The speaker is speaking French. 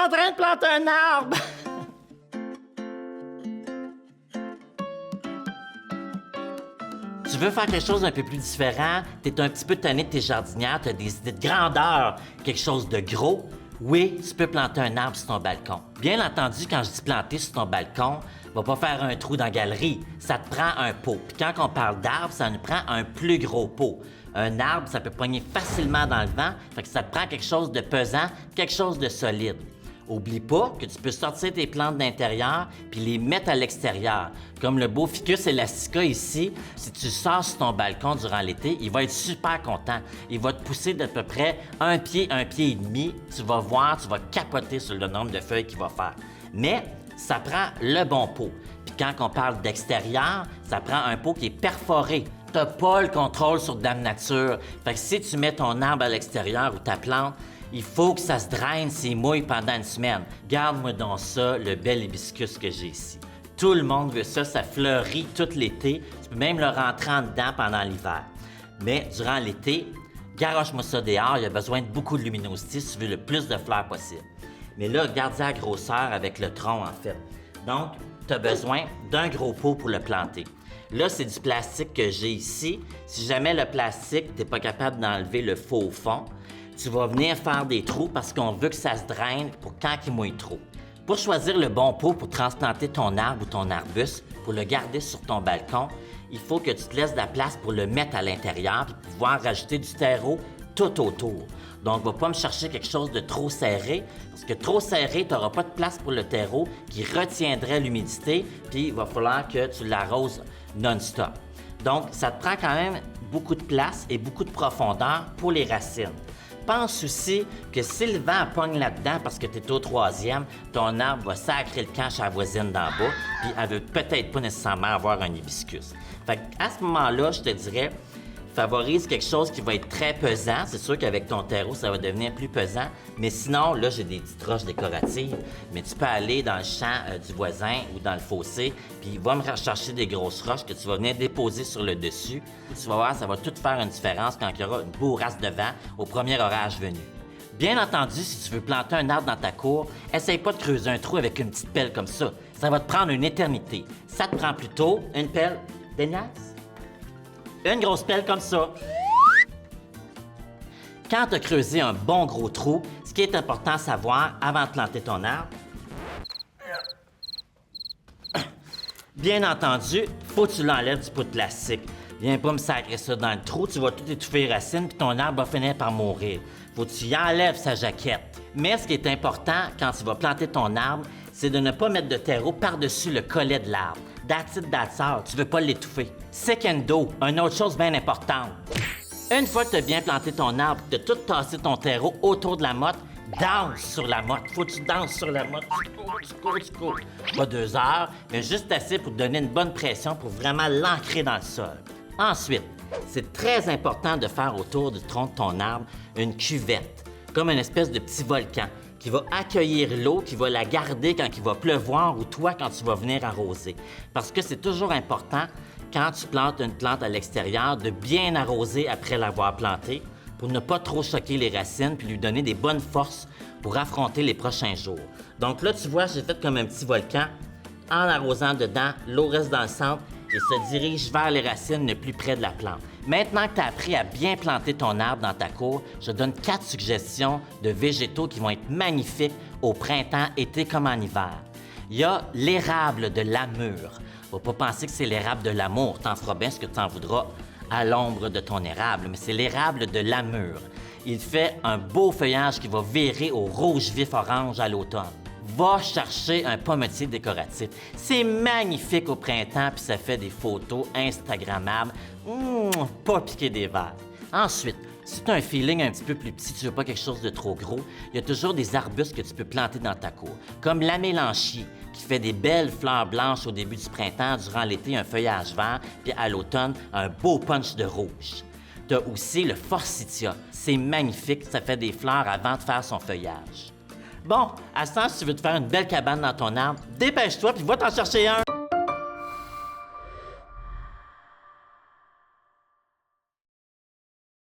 en train de planter un arbre! Tu veux faire quelque chose d'un peu plus différent, t'es un petit peu tanné de tes jardinières, t'as des idées de grandeur, quelque chose de gros, oui, tu peux planter un arbre sur ton balcon. Bien entendu, quand je dis planter sur ton balcon, va pas faire un trou dans la galerie, ça te prend un pot. Puis quand on parle d'arbre, ça nous prend un plus gros pot. Un arbre, ça peut pogner facilement dans le vent, fait que ça te prend quelque chose de pesant, quelque chose de solide. Oublie pas que tu peux sortir tes plantes d'intérieur puis les mettre à l'extérieur. Comme le beau ficus elastica ici, si tu sors sur ton balcon durant l'été, il va être super content. Il va te pousser d'à peu près un pied et demi. Tu vas voir, tu vas capoter sur le nombre de feuilles qu'il va faire. Mais ça prend le bon pot. Puis quand on parle d'extérieur, ça prend un pot qui est perforé. T'as pas le contrôle sur Dame Nature. Fait que si tu mets ton arbre à l'extérieur ou ta plante, il faut que ça se draine, s'il mouille pendant une semaine. Garde-moi donc ça, le bel hibiscus que j'ai ici. Tout le monde veut ça, ça fleurit tout l'été. Tu peux même le rentrer en dedans pendant l'hiver. Mais durant l'été, garoche-moi ça dehors, il y a besoin de beaucoup de luminosité si tu veux le plus de fleurs possible. Mais là, garde la grosseur avec le tronc, en fait. Donc, tu as besoin d'un gros pot pour le planter. Là, c'est du plastique que j'ai ici. Si jamais le plastique, tu n'es pas capable d'enlever le faux fond, tu vas venir faire des trous parce qu'on veut que ça se draine pour quand il mouille trop. Pour choisir le bon pot pour transplanter ton arbre ou ton arbuste, pour le garder sur ton balcon, il faut que tu te laisses de la place pour le mettre à l'intérieur et pouvoir rajouter du terreau tout autour. Donc, va pas me chercher quelque chose de trop serré, parce que trop serré, tu n'auras pas de place pour le terreau qui retiendrait l'humidité, puis il va falloir que tu l'arroses non-stop. Donc, ça te prend quand même beaucoup de place et beaucoup de profondeur pour les racines. Pense aussi que si le vent pogne là-dedans parce que tu es au troisième, ton arbre va sacrer le camp chez la voisine d'en bas, puis elle veut peut-être pas nécessairement avoir un hibiscus. Fait qu'à ce moment-là, je te dirais, favorise quelque chose qui va être très pesant. C'est sûr qu'avec ton terreau, ça va devenir plus pesant. Mais sinon, là, j'ai des petites roches décoratives. Mais tu peux aller dans le champ du voisin ou dans le fossé, puis va me rechercher des grosses roches que tu vas venir déposer sur le dessus. Tu vas voir, ça va tout faire une différence quand il y aura une bourrasque de vent au premier orage venu. Bien entendu, si tu veux planter un arbre dans ta cour, essaye pas de creuser un trou avec une petite pelle comme ça. Ça va te prendre une éternité. Ça te prend plutôt une pelle d'Énias. Une grosse pelle comme ça. Quand tu as creusé un bon gros trou, ce qui est important à savoir avant de planter ton arbre, bien entendu, faut que tu l'enlèves du pot de plastique. Viens pas me sacrer ça dans le trou, tu vas tout étouffer les racines puis ton arbre va finir par mourir. Faut que tu y enlèves sa jaquette. Mais ce qui est important quand tu vas planter ton arbre, c'est de ne pas mettre de terreau par-dessus le collet de l'arbre. That's it, that's all. Tu veux pas l'étouffer. Second, une autre chose bien importante. Une fois que tu as bien planté ton arbre, que tu as tout tassé ton terreau autour de la motte, danse sur la motte. Faut que tu danses sur la motte. Tu cours. Pas 2 heures, mais juste assez pour te donner une bonne pression pour vraiment l'ancrer dans le sol. Ensuite, c'est très important de faire autour du tronc de ton arbre une cuvette, comme une espèce de petit volcan qui va accueillir l'eau, qui va la garder quand il va pleuvoir ou toi quand tu vas venir arroser. Parce que c'est toujours important, quand tu plantes une plante à l'extérieur, de bien arroser après l'avoir plantée pour ne pas trop choquer les racines puis lui donner des bonnes forces pour affronter les prochains jours. Donc là, tu vois, j'ai fait comme un petit volcan. En arrosant dedans, l'eau reste dans le centre et se dirige vers les racines le plus près de la plante. Maintenant que tu as appris à bien planter ton arbre dans ta cour, je donne 4 suggestions de végétaux qui vont être magnifiques au printemps, été comme en hiver. Il y a l'érable de l'amure. Faut pas penser que c'est l'érable de l'amour. T'en feras bien ce que t'en voudras à l'ombre de ton érable, mais c'est l'érable de l'amure. Il fait un beau feuillage qui va virer au rouge vif orange à l'automne. Va chercher un pommetier décoratif. C'est magnifique au printemps puis ça fait des photos instagrammables. Pas piquer des verres. Ensuite, si tu as un feeling un petit peu plus petit, tu veux pas quelque chose de trop gros, il y a toujours des arbustes que tu peux planter dans ta cour, comme l'amélanchier, qui fait des belles fleurs blanches au début du printemps, durant l'été, un feuillage vert, puis à l'automne, un beau punch de rouge. Tu as aussi le forsythia. C'est magnifique, ça fait des fleurs avant de faire son feuillage. Bon, à ce temps, si tu veux te faire une belle cabane dans ton arbre, dépêche-toi puis va t'en chercher un!